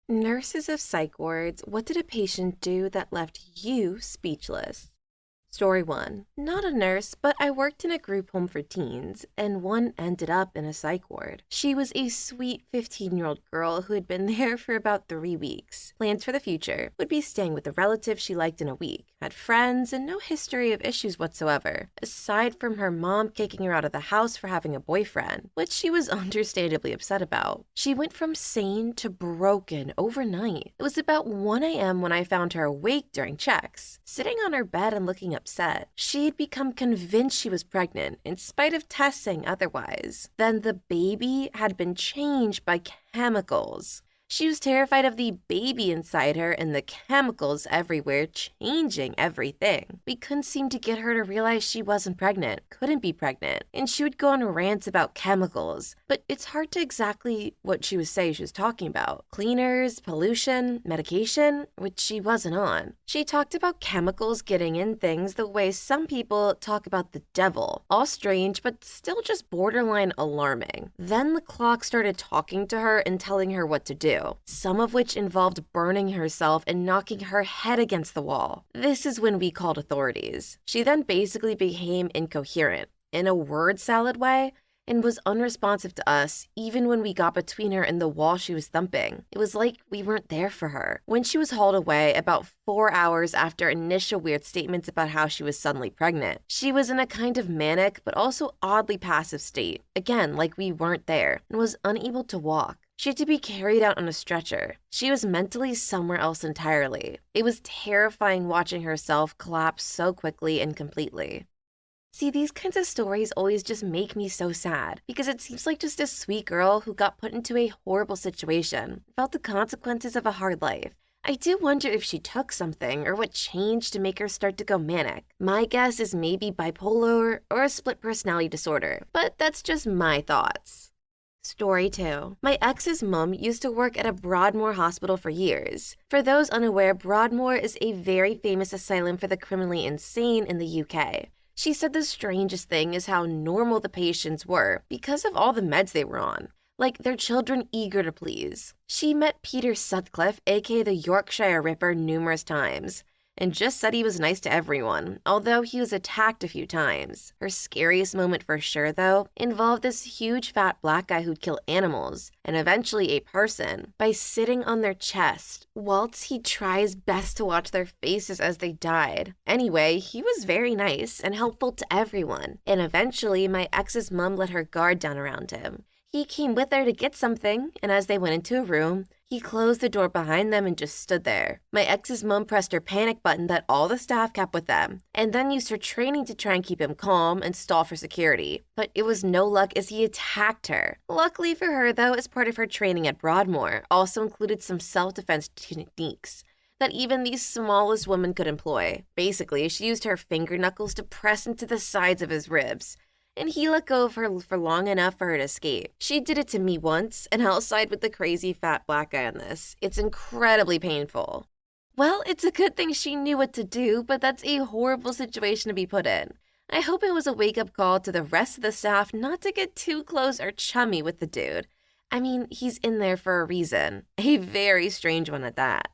Nurses of psych wards, what did a patient do that left you speechless? Story 1. Not a nurse, but I worked in a group home for teens, and one ended up in a psych ward. She was a sweet 15-year-old girl who had been there for about 3 weeks. Plans for the future: would be staying with a relative she liked in a week, had friends, and no history of issues whatsoever, aside from her mom kicking her out of the house for having a boyfriend, which she was understandably upset about. She went from sane to broken overnight. It was about 1 a.m. when I found her awake during checks, sitting on her bed and looking upset. She had become convinced she was pregnant, in spite of testing otherwise. Then the baby had been changed by chemicals. She was terrified of the baby inside her and the chemicals everywhere changing everything. We couldn't seem to get her to realize she wasn't pregnant, couldn't be pregnant, and she would go on rants about chemicals. But it's hard to exactly what she was saying she was talking about. Cleaners, pollution, medication, which she wasn't on. She talked about chemicals getting in things the way some people talk about the devil. All strange, but still just borderline alarming. Then the clock started talking to her and telling her what to do, some of which involved burning herself and knocking her head against the wall. This is when we called authorities. She then basically became incoherent, in a word salad way, and was unresponsive to us even when we got between her and the wall she was thumping. It was like we weren't there for her. When she was hauled away about 4 hours after initial weird statements about how she was suddenly pregnant, she was in a kind of manic but also oddly passive state, again like we weren't there, and was unable to walk. She had to be carried out on a stretcher. She was mentally somewhere else entirely. It was terrifying watching herself collapse so quickly and completely. See, these kinds of stories always just make me so sad, because it seems like just a sweet girl who got put into a horrible situation, felt the consequences of a hard life. I do wonder if she took something or what changed to make her start to go manic. My guess is maybe bipolar or a split personality disorder, but that's just my thoughts. Story 2. My ex's mom used to work at a Broadmoor hospital for years. For those unaware, Broadmoor is a very famous asylum for the criminally insane in the UK. She said the strangest thing is how normal the patients were because of all the meds they were on, like their children eager to please. She met Peter Sutcliffe, aka the Yorkshire Ripper, numerous times, and just said he was nice to everyone, although he was attacked a few times. Her scariest moment for sure, though, involved this huge fat black guy who'd kill animals, and eventually a person, by sitting on their chest, whilst he tries best to watch their faces as they died. Anyway, he was very nice and helpful to everyone, and eventually my ex's mom let her guard down around him. He came with her to get something, and as they went into a room, he closed the door behind them and just stood there. My ex's mom pressed her panic button that all the staff kept with them, and then used her training to try and keep him calm and stall for security. But it was no luck as he attacked her. Luckily for her, though, as part of her training at Broadmoor, also included some self-defense techniques that even the smallest woman could employ. Basically, she used her finger knuckles to press into the sides of his ribs, and he let go of her for long enough for her to escape. She did it to me once, and I'll side with the crazy fat black guy on this. It's incredibly painful. Well, it's a good thing she knew what to do, but that's a horrible situation to be put in. I hope it was a wake-up call to the rest of the staff not to get too close or chummy with the dude. I mean, he's in there for a reason. A very strange one at that.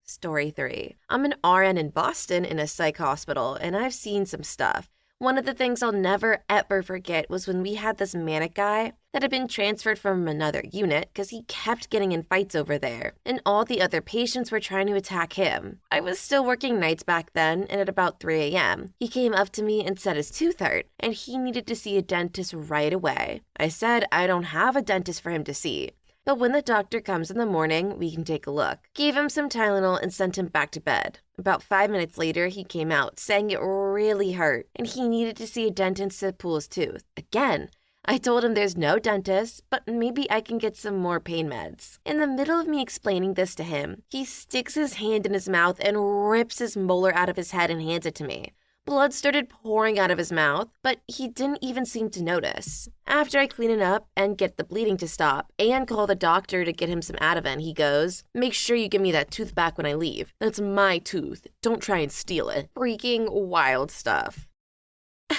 Story 3. I'm an RN in Boston in a psych hospital, and I've seen some stuff. One of the things I'll never ever forget was when we had this manic guy that had been transferred from another unit because he kept getting in fights over there, and all the other patients were trying to attack him. I was still working nights back then, and at about 3 a.m., he came up to me and said his tooth hurt, and he needed to see a dentist right away. I said I don't have a dentist for him to see, but when the doctor comes in the morning, we can take a look. Gave him some Tylenol and sent him back to bed. About 5 minutes later, he came out, saying it really hurt, and he needed to see a dentist to pull his tooth. Again, I told him there's no dentist, but maybe I can get some more pain meds. In the middle of me explaining this to him, he sticks his hand in his mouth and rips his molar out of his head and hands it to me. Blood started pouring out of his mouth, but he didn't even seem to notice. After I clean it up and get the bleeding to stop and call the doctor to get him some Ativan, he goes, "Make sure you give me that tooth back when I leave. That's my tooth. Don't try and steal it." Freaking wild stuff.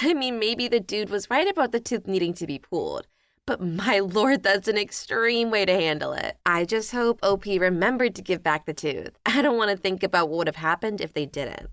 I mean, maybe the dude was right about the tooth needing to be pulled, But my lord, that's an extreme way to handle it. I just hope OP remembered to give back the tooth. I don't want to think about what would have happened if they didn't.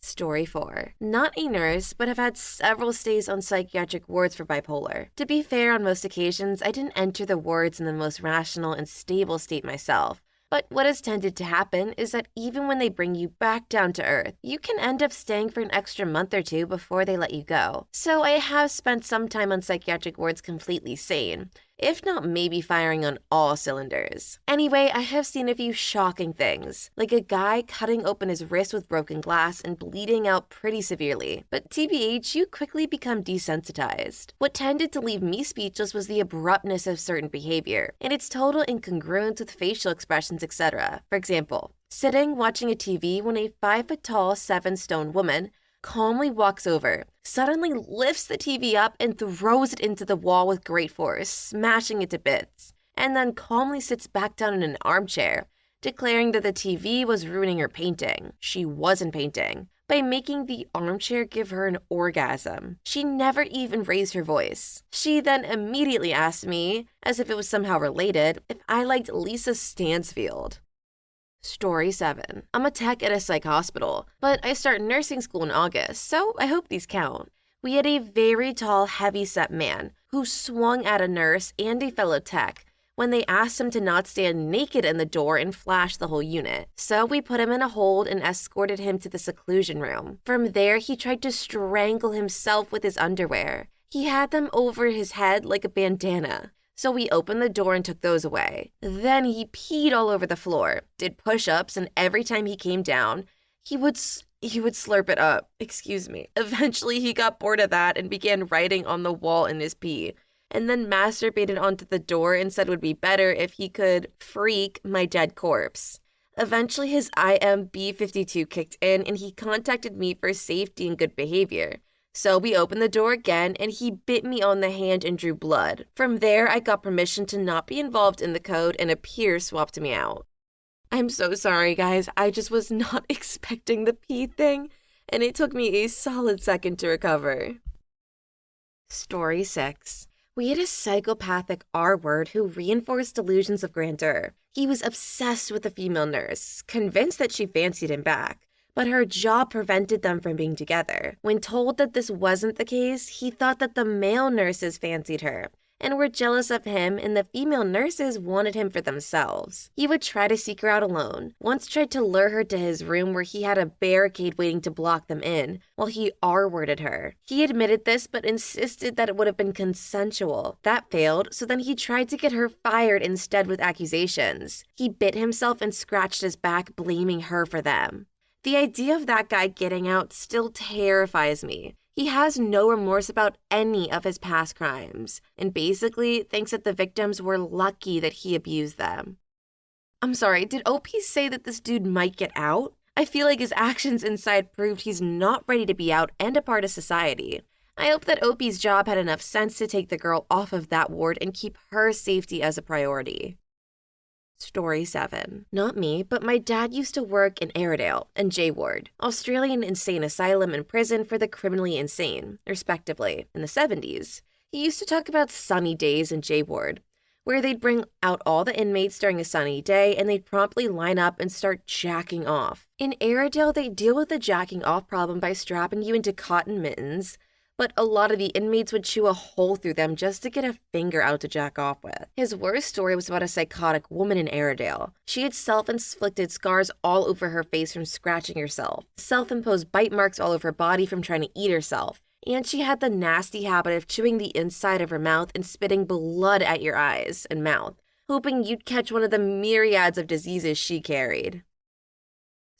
Story 4. Not a nurse, but have had several stays on psychiatric wards for bipolar. To be fair, on most occasions, I didn't enter the wards in the most rational and stable state myself. But what has tended to happen is that even when they bring you back down to earth, you can end up staying for an extra month or two before they let you go. So I have spent some time on psychiatric wards completely sane, if not maybe firing on all cylinders. Anyway, I have seen a few shocking things, like a guy cutting open his wrist with broken glass and bleeding out pretty severely. But TBH, you quickly become desensitized. What tended to leave me speechless was the abruptness of certain behavior, and its total incongruence with facial expressions, etc. For example, sitting watching a TV when a 5-foot-tall, 7-stone woman calmly walks over, suddenly lifts the TV up and throws it into the wall with great force, smashing it to bits, and then calmly sits back down in an armchair, declaring that the TV was ruining her painting. She wasn't painting, by making the armchair give her an orgasm. She never even raised her voice. She then immediately asked me, as if it was somehow related, if I liked Lisa Stansfield. Story 7. I'm a tech at a psych hospital, but I start nursing school in August, so I hope these count. We had a very tall, heavy-set man who swung at a nurse and a fellow tech when they asked him to not stand naked in the door and flash the whole unit. So we put him in a hold and escorted him to the seclusion room. From there, he tried to strangle himself with his underwear. He had them over his head like a bandana. So we opened the door and took those away. Then he peed all over the floor, did push-ups, and every time he came down, he would slurp it up. Excuse me. Eventually, he got bored of that and began writing on the wall in his pee, and then masturbated onto the door and said it would be better if he could freak my dead corpse. Eventually, his IMB52 kicked in, and he contacted me for safety and good behavior. So we opened the door again, and he bit me on the hand and drew blood. From there, I got permission to not be involved in the code, and a peer swapped me out. I'm so sorry, guys. I just was not expecting the pee thing, and it took me a solid second to recover. Story 6. We had a psychopathic R-word who reinforced delusions of grandeur. He was obsessed with a female nurse, convinced that she fancied him back. But her job prevented them from being together. When told that this wasn't the case, he thought that the male nurses fancied her and were jealous of him, and the female nurses wanted him for themselves. He would try to seek her out alone, once tried to lure her to his room where he had a barricade waiting to block them in, while he R-worded her. He admitted this, but insisted that it would have been consensual. That failed, so then he tried to get her fired instead with accusations. He bit himself and scratched his back, blaming her for them. The idea of that guy getting out still terrifies me. He has no remorse about any of his past crimes, and basically thinks that the victims were lucky that he abused them. I'm sorry, did OP say that this dude might get out? I feel like his actions inside proved he's not ready to be out and a part of society. I hope that OP's job had enough sense to take the girl off of that ward and keep her safety as a priority. Story 7. Not me, but my dad used to work in Airedale and J Ward, Australian insane asylum and prison for the criminally insane, respectively, in the 70s. He used to talk about sunny days in J Ward, where they'd bring out all the inmates during a sunny day and they'd promptly line up and start jacking off. In Airedale, they deal with the jacking off problem by strapping you into cotton mittens, but a lot of the inmates would chew a hole through them just to get a finger out to jack off with. His worst story was about a psychotic woman in Airedale. She had self-inflicted scars all over her face from scratching herself, self-imposed bite marks all over her body from trying to eat herself, and she had the nasty habit of chewing the inside of her mouth and spitting blood at your eyes and mouth, hoping you'd catch one of the myriads of diseases she carried.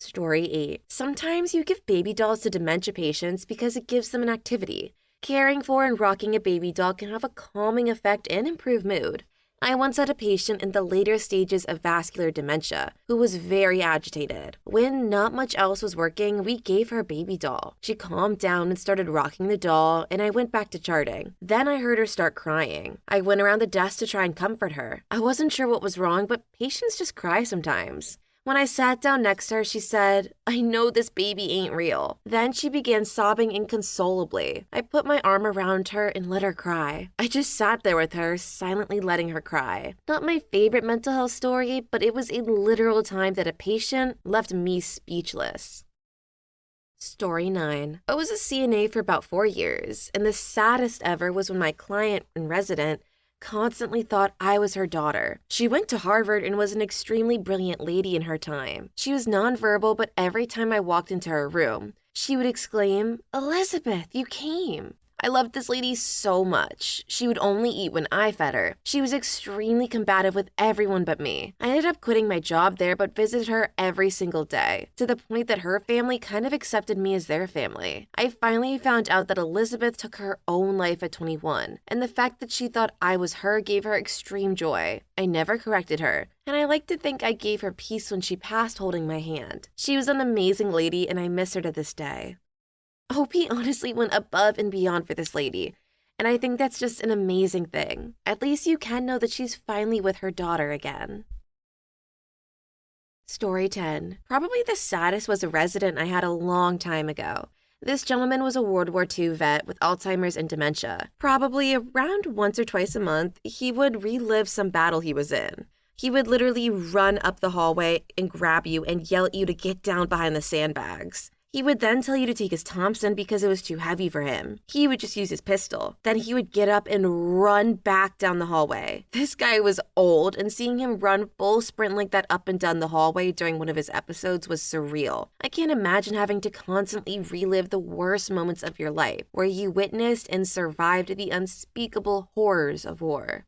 Story 8. Sometimes you give baby dolls to dementia patients because it gives them an activity. Caring for and rocking a baby doll can have a calming effect and improve mood. I once had a patient in the later stages of vascular dementia who was very agitated. When not much else was working, we gave her a baby doll. She calmed down and started rocking the doll, and I went back to charting. Then I heard her start crying. I went around the desk to try and comfort her. I wasn't sure what was wrong, but patients just cry sometimes. When I sat down next to her, she said, "I know this baby ain't real." Then she began sobbing inconsolably. I put my arm around her and let her cry. I just sat there with her, silently letting her cry. Not my favorite mental health story, but it was a literal time that a patient left me speechless. Story 9. I was a CNA for about 4 years, and the saddest ever was when my client and resident constantly thought I was her daughter. She went to Harvard and was an extremely brilliant lady in her time. She was nonverbal, but every time I walked into her room, she would exclaim, "Elizabeth, you came." I loved this lady so much. She would only eat when I fed her. She was extremely combative with everyone but me. I ended up quitting my job there but visited her every single day, to the point that her family kind of accepted me as their family. I finally found out that Elizabeth took her own life at 21, and the fact that she thought I was her gave her extreme joy. I never corrected her, and I like to think I gave her peace when she passed holding my hand. She was an amazing lady, and I miss her to this day. OP honestly went above and beyond for this lady, and I think that's just an amazing thing. At least you can know that she's finally with her daughter again. Story 10. Probably the saddest was a resident I had a long time ago. This gentleman was a World War II vet with Alzheimer's and dementia. Probably around once or twice a month, he would relive some battle he was in. He would literally run up the hallway and grab you and yell at you to get down behind the sandbags. He would then tell you to take his Thompson because it was too heavy for him. He would just use his pistol. Then he would get up and run back down the hallway. This guy was old, and seeing him run full sprint like that up and down the hallway during one of his episodes was surreal. I can't imagine having to constantly relive the worst moments of your life, where you witnessed and survived the unspeakable horrors of war.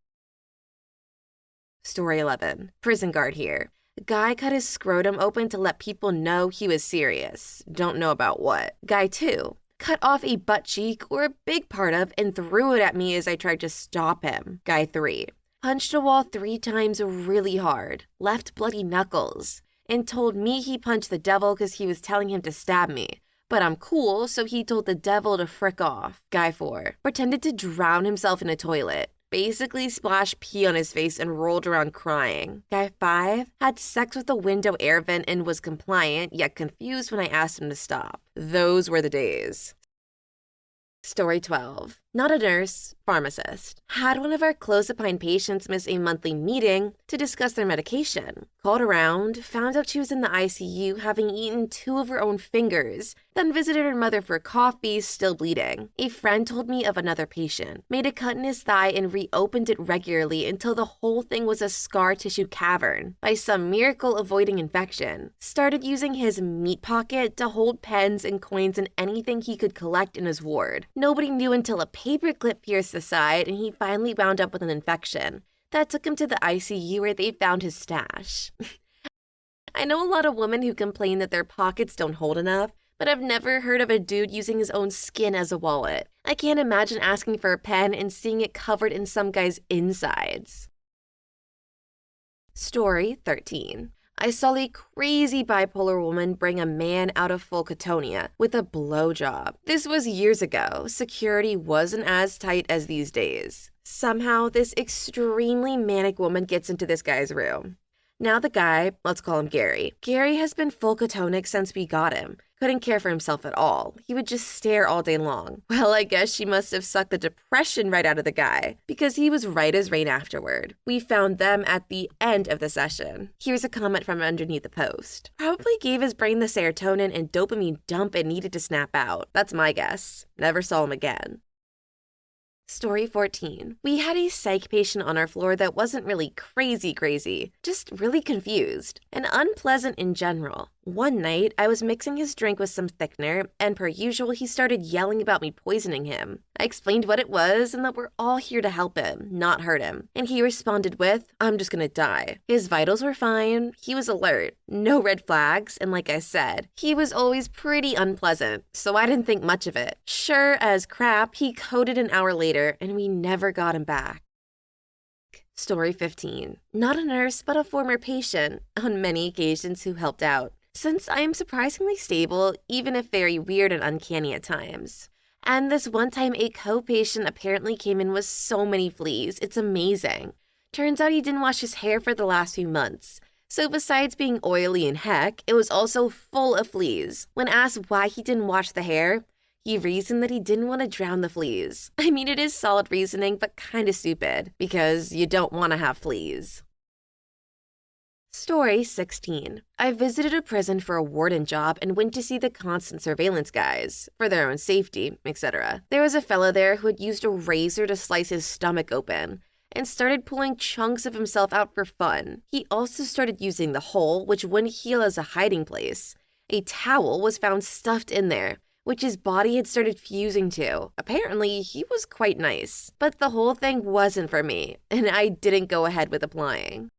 Story 11. Prison guard here. Guy cut his scrotum open to let people know he was serious. Don't know about what. Guy 2 cut off a butt cheek or a big part of and threw it at me as I tried to stop him. Guy 3 punched a wall 3 times really hard, left bloody knuckles, and told me he punched the devil because he was telling him to stab me. But I'm cool, so he told the devil to frick off. Guy 4 pretended to drown himself in a toilet. Basically splashed pee on his face and rolled around crying. Guy 5 had sex with a window air vent and was compliant, yet confused when I asked him to stop. Those were the days. Story 12. Not a nurse, pharmacist. Had one of our clozapine patients miss a monthly meeting to discuss their medication. Called around, found out she was in the ICU having eaten 2 of her own fingers, then visited her mother for coffee, still bleeding. A friend told me of another patient. Made a cut in his thigh and reopened it regularly until the whole thing was a scar tissue cavern. By some miracle avoiding infection. Started using his meat pocket to hold pens and coins and anything he could collect in his ward. Nobody knew until a paperclip pierced the side and he finally wound up with an infection. That took him to the ICU where they found his stash. I know a lot of women who complain that their pockets don't hold enough, but I've never heard of a dude using his own skin as a wallet. I can't imagine asking for a pen and seeing it covered in some guy's insides. Story 13. I saw a crazy bipolar woman bring a man out of full catatonia with a blowjob. This was years ago. Security wasn't as tight as these days. Somehow, this extremely manic woman gets into this guy's room. Now the guy, let's call him Gary. Gary has been full catonic since we got him. Couldn't care for himself at all. He would just stare all day long. Well, I guess she must have sucked the depression right out of the guy, because he was right as rain afterward. We found them at the end of the session. Here's a comment from underneath the post. Probably gave his brain the serotonin and dopamine dump it needed to snap out. That's my guess. Never saw him again. Story 14. We had a psych patient on our floor that wasn't really crazy, just really confused and unpleasant in general. One night, I was mixing his drink with some thickener, and per usual, he started yelling about me poisoning him. I explained what it was and that we're all here to help him, not hurt him. And he responded with, "I'm just gonna die." His vitals were fine, he was alert, no red flags, and like I said, he was always pretty unpleasant, so I didn't think much of it. Sure as crap, he coded an hour later, and we never got him back. Story 15. Not a nurse, but a former patient, on many occasions who helped out. Since I am surprisingly stable, even if very weird and uncanny at times. And this one time a co-patient apparently came in with so many fleas, it's amazing. Turns out he didn't wash his hair for the last few months. So besides being oily and heck, it was also full of fleas. When asked why he didn't wash the hair, he reasoned that he didn't want to drown the fleas. I mean, it is solid reasoning, but kinda stupid, because you don't want to have fleas. Story 16. I visited a prison for a warden job and went to see the constant surveillance guys, for their own safety, etc. There was a fellow there who had used a razor to slice his stomach open, and started pulling chunks of himself out for fun. He also started using the hole, which wouldn't heal as a hiding place. A towel was found stuffed in there, which his body had started fusing to. Apparently, he was quite nice. But the whole thing wasn't for me, and I didn't go ahead with applying.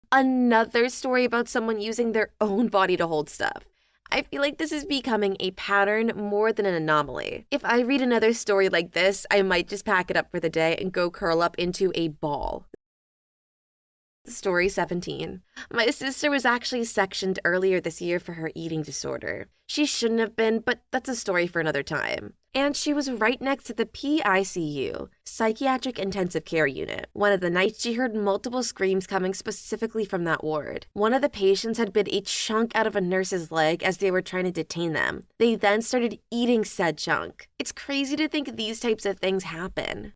Another story about someone using their own body to hold stuff. I feel like this is becoming a pattern more than an anomaly. If I read another story like this, I might just pack it up for the day and go curl up into a ball. Story 17. My sister was actually sectioned earlier this year for her eating disorder. She shouldn't have been, but that's a story for another time. And she was right next to the PICU, Psychiatric Intensive Care Unit. One of the nights she heard multiple screams coming specifically from that ward. One of the patients had bit a chunk out of a nurse's leg as they were trying to detain them. They then started eating said chunk. It's crazy to think these types of things happen.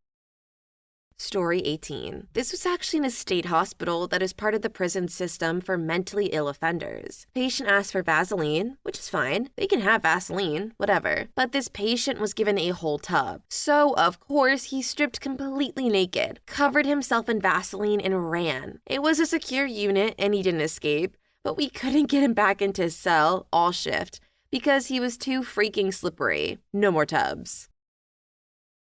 Story 18. This was actually in a state hospital that is part of the prison system for mentally ill offenders. Patient asked for Vaseline, which is fine. They can have Vaseline, whatever. But this patient was given a whole tub. So, of course, he stripped completely naked, covered himself in Vaseline, and ran. It was a secure unit, and he didn't escape. But we couldn't get him back into his cell, all shift, because he was too freaking slippery. No more tubs.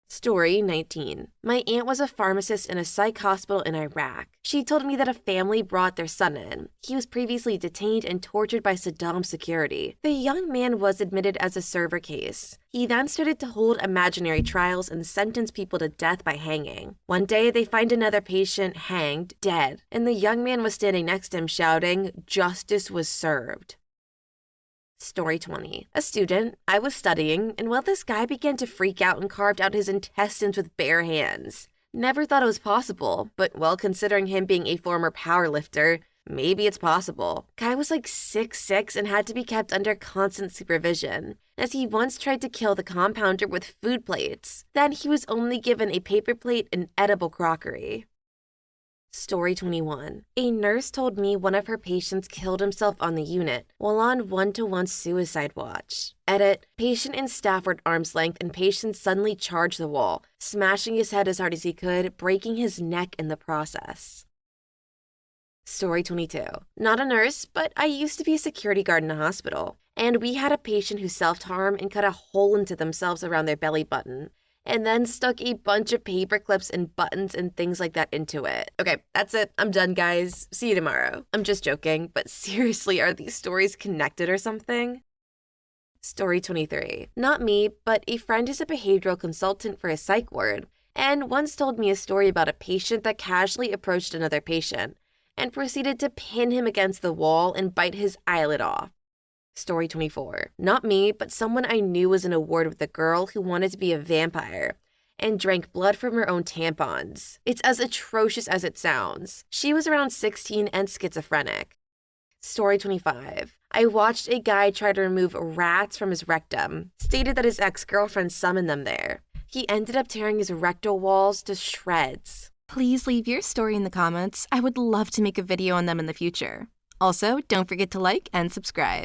Story 19. My aunt was a pharmacist in a psych hospital in Iraq. She told me that a family brought their son in. He was previously detained and tortured by Saddam's security. The young man was admitted as a server case. He then started to hold imaginary trials and sentence people to death by hanging. One day, they find another patient hanged, dead, and the young man was standing next to him shouting, "Justice was served." Story 20. A student, I was studying, and well, this guy began to freak out and carved out his intestines with bare hands. Never thought it was possible, but well, considering him being a former powerlifter, maybe it's possible. Guy was like 6'6" and had to be kept under constant supervision, as he once tried to kill the compounder with food plates. Then he was only given a paper plate and edible crockery. Story 21. A nurse told me one of her patients killed himself on the unit while on one-to-one suicide watch. Edit, patient and staff were at arm's length and patient suddenly charged the wall, smashing his head as hard as he could, breaking his neck in the process. Story 22. Not a nurse, but I used to be a security guard in a hospital, and we had a patient who self-harmed and cut a hole into themselves around their belly button, and then stuck a bunch of paper clips and buttons and things like that into it. Okay, that's it. I'm done, guys. See you tomorrow. I'm just joking, but seriously, are these stories connected or something? Story 23. Not me, but a friend is a behavioral consultant for a psych ward, and once told me a story about a patient that casually approached another patient and proceeded to pin him against the wall and bite his eyelid off. Story 24. Not me, but someone I knew was in a ward with a girl who wanted to be a vampire and drank blood from her own tampons. It's as atrocious as it sounds. She was around 16 and schizophrenic. Story 25. I watched a guy try to remove rats from his rectum, stated that his ex-girlfriend summoned them there. He ended up tearing his rectal walls to shreds. Please leave your story in the comments. I would love to make a video on them in the future. Also, don't forget to like and subscribe.